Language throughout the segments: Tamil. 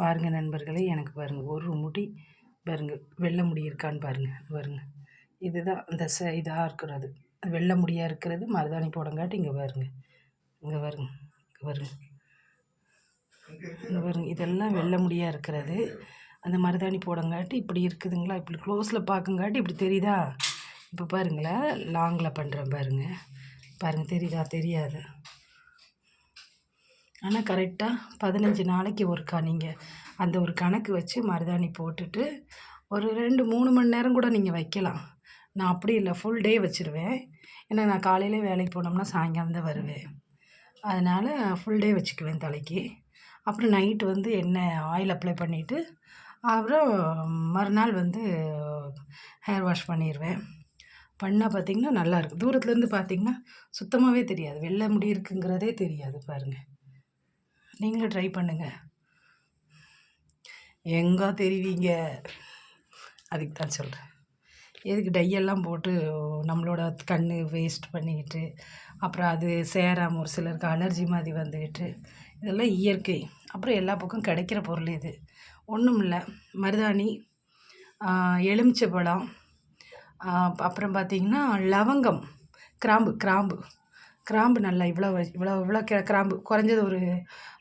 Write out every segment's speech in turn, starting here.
பாருங்கள் நண்பர்களே, எனக்கு பாருங்கள் ஒரு முடி பாருங்கள், வெள்ளை முடி இருக்கான்னு பாருங்கள். இதுதான் இந்த இதாக இருக்கிறது, வெள்ளை முடியாக இருக்கிறது. மருதாணி போடங்காட்டி இங்கே பாருங்கள், இங்கே பாருங்க, இங்கே பாருங்க, இங்கே பாருங்க. இதெல்லாம் வெள்ளை முடியாக இருக்கிறது. அந்த மருதாணி போடங்காட்டி இப்படி இருக்குதுங்களா? இப்படி க்ளோஸில் பார்க்குங்காட்டி இப்படி தெரியுதா? இப்போ பாருங்களேன், லாங்கில் பண்ணுறேன் பாருங்கள் தெரியுதா? தெரியாது. ஆனால் கரெக்டாக 15 நாளைக்கு ஒருக்கா நீங்கள் அந்த ஒரு கணக்கு வச்சு மருதாணி போட்டுட்டு ஒரு 2-3 மணி நேரம் கூட நீங்கள் வைக்கலாம். நான் அப்படி இல்லை, ஃபுல் டே வச்சுருவேன். ஏன்னா நான் காலையிலே வேலைக்கு போனோம்னா சாயங்காலம் தான் வருவேன். அதனால் ஃபுல் டே வச்சுக்குவேன் தலைக்கு. அப்புறம் நைட்டு வந்து எண்ணெய் ஆயில் அப்ளை பண்ணிவிட்டு அப்புறம் மறுநாள் வந்து ஹேர் வாஷ் பண்ணிடுவேன். பண்ணால் பார்த்திங்கன்னா நல்லாயிருக்கும். தூரத்துலேருந்து பார்த்திங்கன்னா சுத்தமாகவே தெரியாது, வெள்ளை முடி இருக்குங்கிறதே தெரியாது. பாருங்கள், நீங்களும் ட்ரை பண்ணுங்கள். எங்கே தெரிவிங்க, அதுக்கு தான் சொல்கிறேன். எதுக்கு டையெல்லாம் போட்டு நம்மளோட கண் வேஸ்ட் பண்ணிக்கிட்டு அப்புறம் அது சேராமல் ஒரு சிலருக்கு அலர்ஜி மாதிரி வந்துக்கிட்டு. இதெல்லாம் இயற்கை. அப்புறம் எல்லா பக்கம் கிடைக்கிற பொருள் இது. ஒன்றும் இல்லை, மருதாணி, எலுமிச்சை பழம், அப்புறம் பார்த்திங்கன்னா லவங்கம், கிராம்பு நல்லா இவ்வளோ கிராம்பு, குறைஞ்சது ஒரு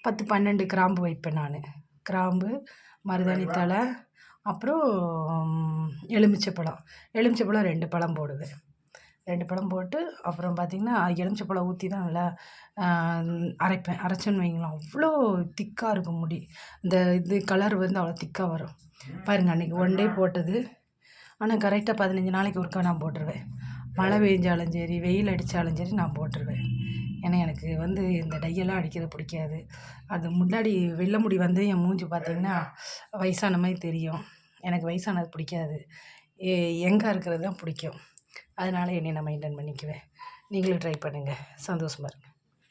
10-12 கிராம்பு வைப்பேன் நான். கிராம்பு, மருதாணி தழை, அப்புறம் எலுமிச்சை பழம் 2 பழம் போடுவேன். 2 பழம் போட்டு அப்புறம் பார்த்திங்கன்னா எலுமிச்சை பழம் ஊற்றி தான் நல்லா அரைப்பேன். அரைச்சேன்னு வைங்களேன், அவ்வளோ திக்காக இருக்கும் முடி. இந்த இது கலர் வந்து அவ்வளோ திக்காக வரும். பாருங்கள், அன்றைக்கி 1 டே போட்டது. ஆனால் கரெக்டாக 15 நாளைக்கு ஒருக்கா நான் போட்டுருவேன். மழை பெஞ்சாலும் சரி, வெயில் அடித்தாலும் சரி நான் போட்டுருவேன். ஏன்னா எனக்கு வந்து இந்த டையெல்லாம் அடிக்கிறது பிடிக்காது. அது முன்னாடி வெள்ளை முடி வந்து என் மூஞ்சி பார்த்திங்கன்னா வயசான மாதிரி தெரியும். எனக்கு வயசானது பிடிக்காது, யங்காக இருக்கிறது தான் பிடிக்கும். அதனால் என்னை நான் மெயின்டைன் பண்ணிக்குவேன். நீங்களும் ட்ரை பண்ணுங்கள், சந்தோஷமாக இருங்க.